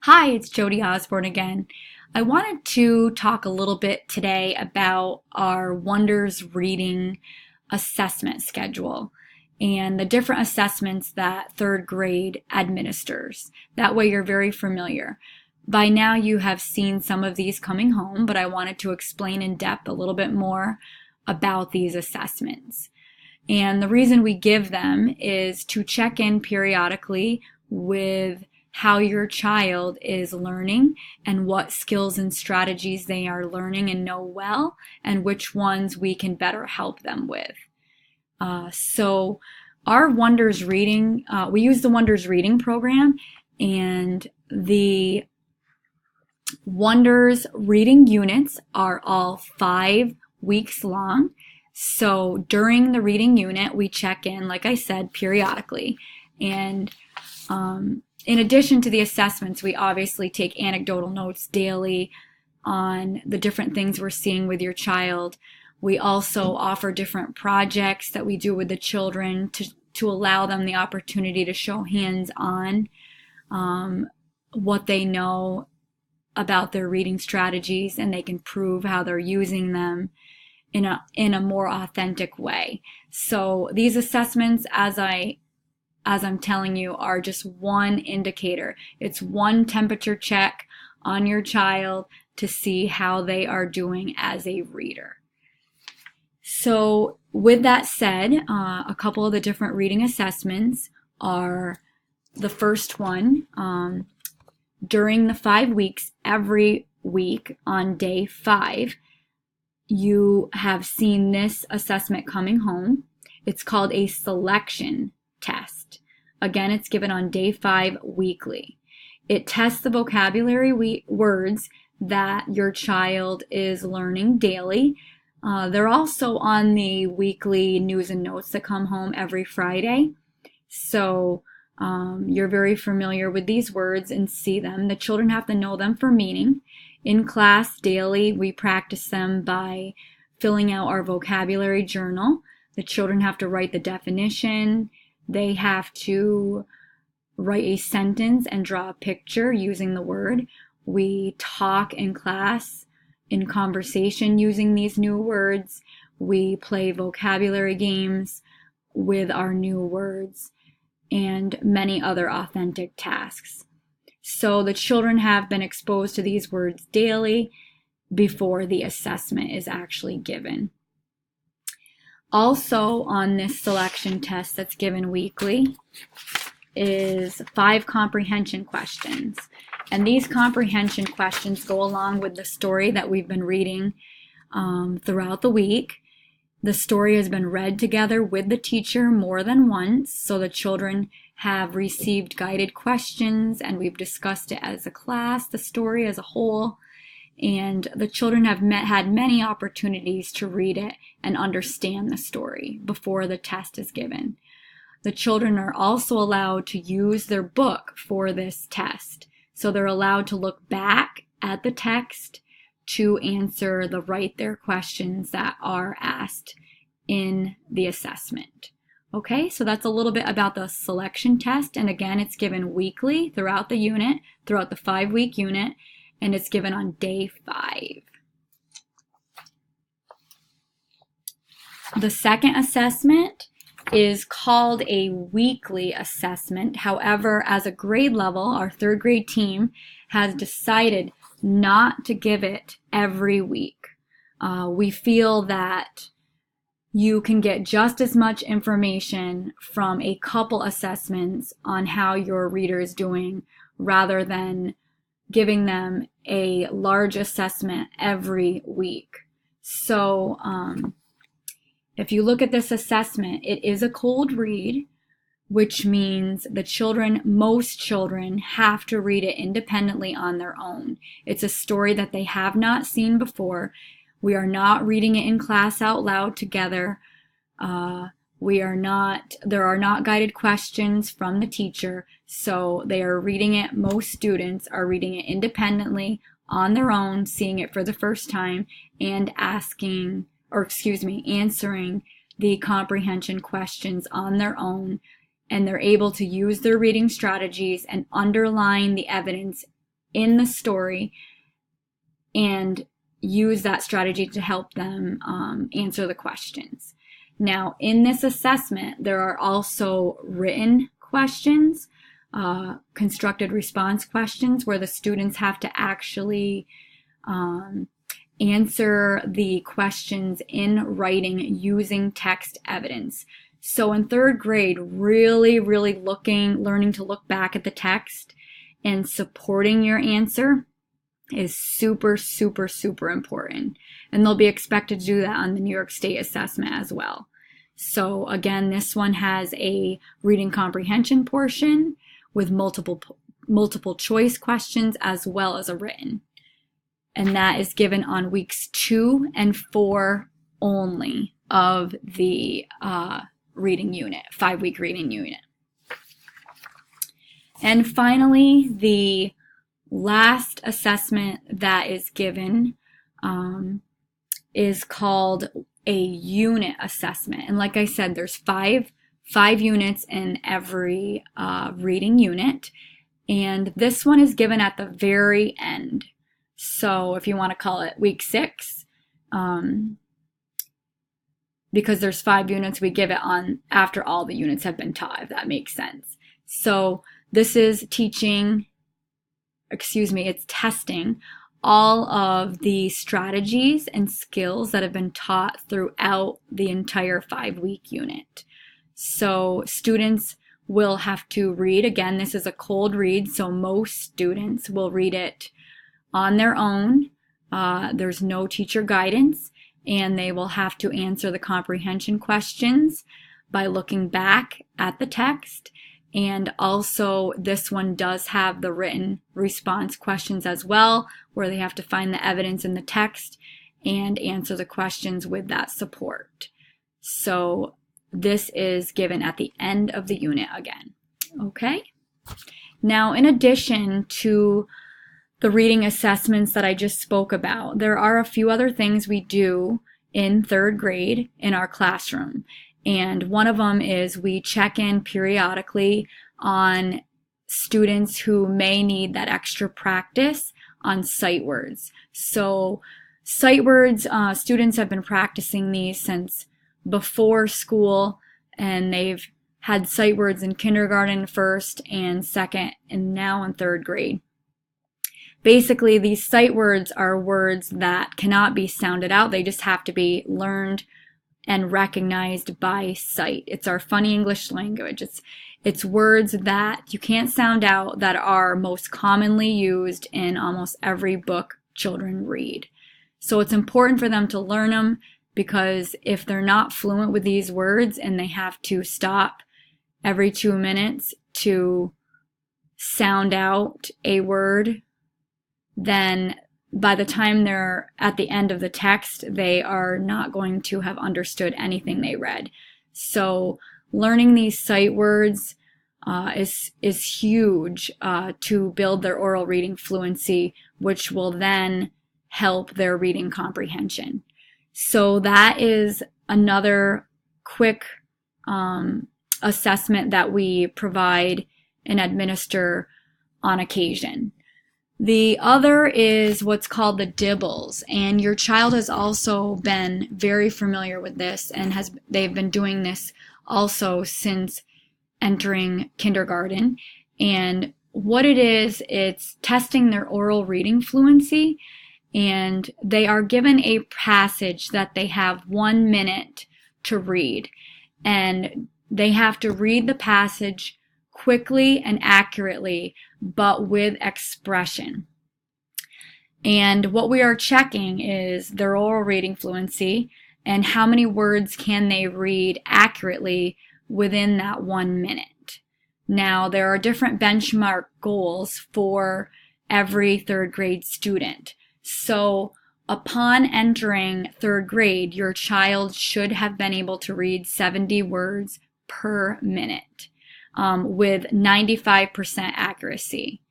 Hi, it's Jody Osborne again. I wanted to talk a little bit today about our Wonders Reading assessment schedule and the different assessments that third grade administers. That way you're very familiar. By now you have seen some of these coming home, but I wanted to explain in depth a little bit more about these assessments. And the reason we give them is to check in periodically with how your child is learning and what skills and strategies they are learning and know well, and which ones we can better help them with. So our Wonders Reading, we use the Wonders Reading program, and the Wonders Reading units are all 5 weeks long. So during the reading unit, we check in, like I said, periodically. And in addition to the assessments, we obviously take anecdotal notes daily on the different things we're seeing with your child. We also offer different projects that we do with the children to allow them the opportunity to show hands-on what they know about their reading strategies, and they can prove how they're using them in a more authentic way. So these assessments, as I'm telling you, are just one indicator. It's one temperature check on your child to see how they are doing as a reader. So with that said, a couple of the different reading assessments are the first one, during the 5 weeks, every week on day 5, you have seen this assessment coming home. It's called a selection test. Again, it's given on day 5 weekly. It tests the vocabulary words that your child is learning daily. They're also on the weekly news and notes that come home every Friday. So you're very familiar with these words and see them. The children have to know them for meaning. In class daily, we practice them by filling out our vocabulary journal. The children have to write the definition. They have to write a sentence and draw a picture using the word. We talk in class in conversation using these new words. We play vocabulary games with our new words and many other authentic tasks. So the children have been exposed to these words daily before the assessment is actually given. Also on this selection test that's given weekly is 5 comprehension questions. And these comprehension questions go along with the story that we've been reading throughout the week. The story has been read together with the teacher more than once, so the children have received guided questions, and we've discussed it as a class, the story as a whole. And the children have had many opportunities to read it and understand the story before the test is given. The children are also allowed to use their book for this test. So they're allowed to look back at the text to answer the right there questions that are asked in the assessment. Okay, so that's a little bit about the selection test. And again, it's given weekly throughout the unit, throughout the 5-week unit, and it's given on day 5. The second assessment is called a weekly assessment. However, as a grade level, our 3rd grade team has decided not to give it every week. We feel that you can get just as much information from a couple assessments on how your reader is doing rather than giving them a large assessment every week. So if you look at this assessment, it is a cold read, which means most children have to read it independently on their own. It's a story that they have not seen before. We are not reading it in class out loud together. There are not guided questions from the teacher, so they are reading it. Most students are reading it independently on their own, seeing it for the first time, and answering the comprehension questions on their own, and they're able to use their reading strategies and underline the evidence in the story and use that strategy to help them answer the questions. Now, in this assessment, there are also written questions, constructed response questions, where the students have to actually answer the questions in writing using text evidence. So in third grade, really learning to look back at the text and supporting your answer is super important. And they'll be expected to do that on the New York State assessment as well. So again, this one has a reading comprehension portion with multiple choice questions as well as a written. And that is given on weeks 2 and 4 only of the reading unit, 5-week reading unit. And finally, the last assessment that is given is called a unit assessment. And like I said, there's five units in every reading unit. And this one is given at the very end. So if you want to call it week 6, because there's 5 units, we give it on after all the units have been taught, if that makes sense. So this is it's testing all of the strategies and skills that have been taught throughout the entire 5-week unit. So students will have to read, again, this is a cold read, so most students will read it on their own. There's no teacher guidance, and they will have to answer the comprehension questions by looking back at the text. And also this one does have the written response questions as well, where they have to find the evidence in the text and answer the questions with that support. So this is given at the end of the unit again. Okay? Now, in addition to the reading assessments that I just spoke about, there are a few other things we do in third grade in our classroom. And one of them is we check in periodically on students who may need that extra practice on sight words. So sight words, students have been practicing these since before school, and they've had sight words in kindergarten, first and second, and now in third grade. Basically, these sight words are words that cannot be sounded out. They just have to be learned and recognized by sight. It's our funny English language. It's words that you can't sound out that are most commonly used in almost every book children read. So it's important for them to learn them, because if they're not fluent with these words and they have to stop every 2 minutes to sound out a word, then by the time they're at the end of the text, they are not going to have understood anything they read. So learning these sight words is huge to build their oral reading fluency, which will then help their reading comprehension. So that is another quick assessment that we provide and administer on occasion. The other is what's called the DIBELS, and your child has also been very familiar with this, and they've been doing this also since entering kindergarten. And what it is, it's testing their oral reading fluency, and they are given a passage that they have 1 minute to read, and they have to read the passage quickly and accurately, but with expression. And what we are checking is their oral reading fluency and how many words can they read accurately within that 1 minute. Now, there are different benchmark goals for every third grade student. So upon entering third grade, your child should have been able to read 70 words per minute. With 95% accuracy.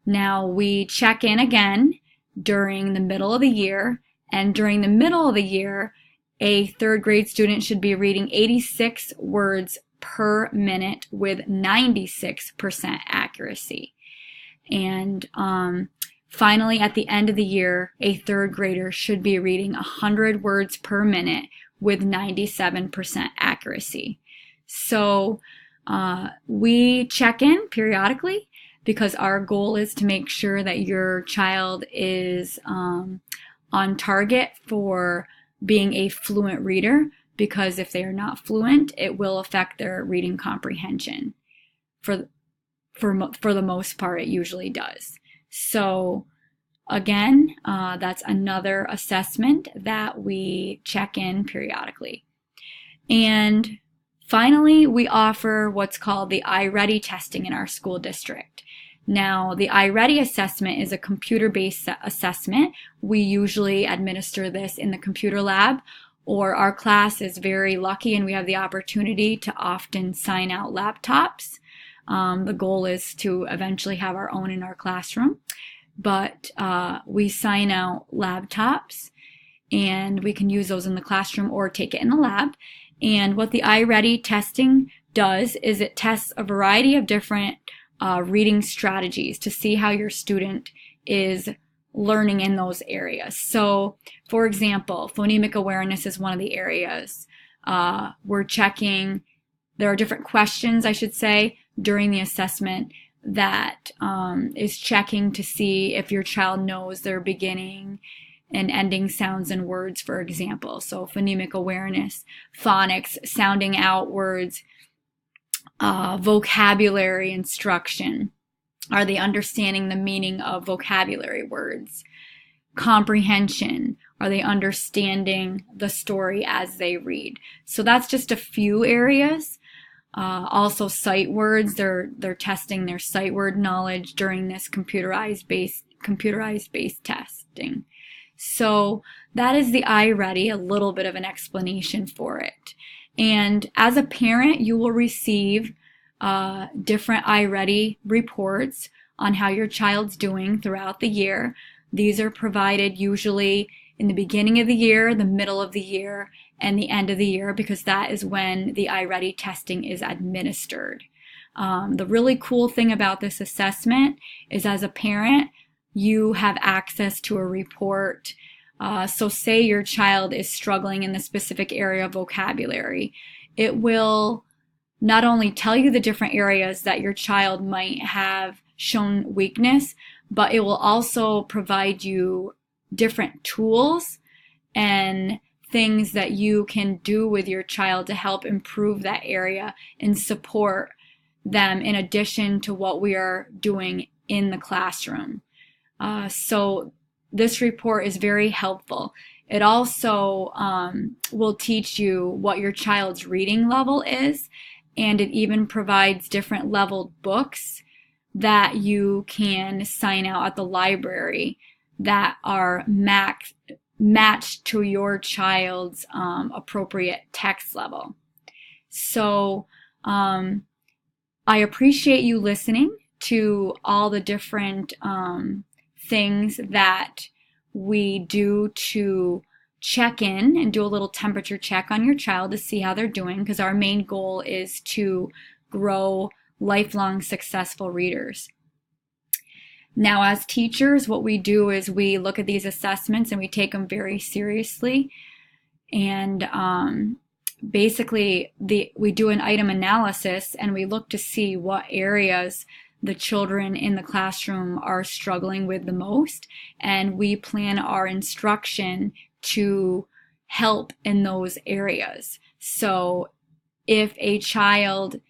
Now we check in again during the middle of the year, and during the middle of the year, a third grade student should be reading 86 words per minute with 96% accuracy. And finally, at the end of the year, a third grader should be reading 100 words per minute with 97% accuracy. So we check in periodically because our goal is to make sure that your child is on target for being a fluent reader, because if they are not fluent, it will affect their reading comprehension. For the most part, it usually does. So again, that's another assessment that we check in periodically. And finally, we offer what's called the iReady testing in our school district. Now, the iReady assessment is a computer-based assessment. We usually administer this in the computer lab, or our class is very lucky and we have the opportunity to often sign out laptops. The goal is to eventually have our own in our classroom, but we sign out laptops and we can use those in the classroom or take it in the lab. And what the iReady testing does is it tests a variety of different reading strategies to see how your student is learning in those areas. So, for example, phonemic awareness is one of the areas. We're checking, there are different questions, I should say, during the assessment that is checking to see if your child knows their beginning and ending sounds and words, for example. So phonemic awareness, phonics, sounding out words, vocabulary instruction. Are they understanding the meaning of vocabulary words? Comprehension. Are they understanding the story as they read? So that's just a few areas. Also sight words. They're testing their sight word knowledge during this computerized based testing. So that is the iReady, a little bit of an explanation for it. And as a parent, you will receive different iReady reports on how your child's doing throughout the year. These are provided usually in the beginning of the year, the middle of the year, and the end of the year, because that is when the iReady testing is administered. The really cool thing about this assessment is, as a parent, you have access to a report. So say your child is struggling in the specific area of vocabulary. It will not only tell you the different areas that your child might have shown weakness, but it will also provide you different tools and things that you can do with your child to help improve that area and support them, in addition to what we are doing in the classroom. So this report is very helpful. It also will teach you what your child's reading level is, and it even provides different leveled books that you can sign out at the library that are matched to your child's appropriate text level. So I appreciate you listening to all the different things that we do to check in and do a little temperature check on your child to see how they're doing, because our main goal is to grow lifelong successful readers. Now, as teachers, what we do is we look at these assessments and we take them very seriously. And basically, we do an item analysis and we look to see what areas the children in the classroom are struggling with the most. And we plan our instruction to help in those areas. So if a child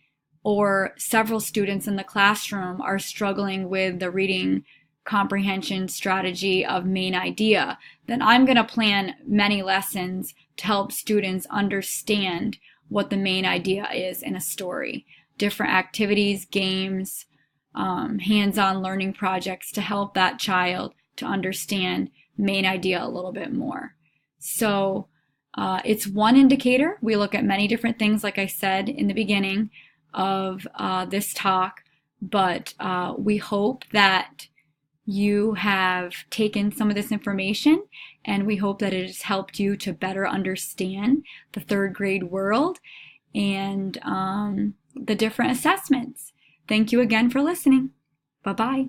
or several students in the classroom are struggling with the reading comprehension strategy of main idea, then I'm going to plan many lessons to help students understand what the main idea is in a story. Different activities, games, hands-on learning projects to help that child to understand main idea a little bit more. So it's one indicator. We look at many different things, like I said in the beginning of this talk, but we hope that you have taken some of this information, and we hope that it has helped you to better understand the third grade world and the different assessments. Thank you again for listening. Bye-bye.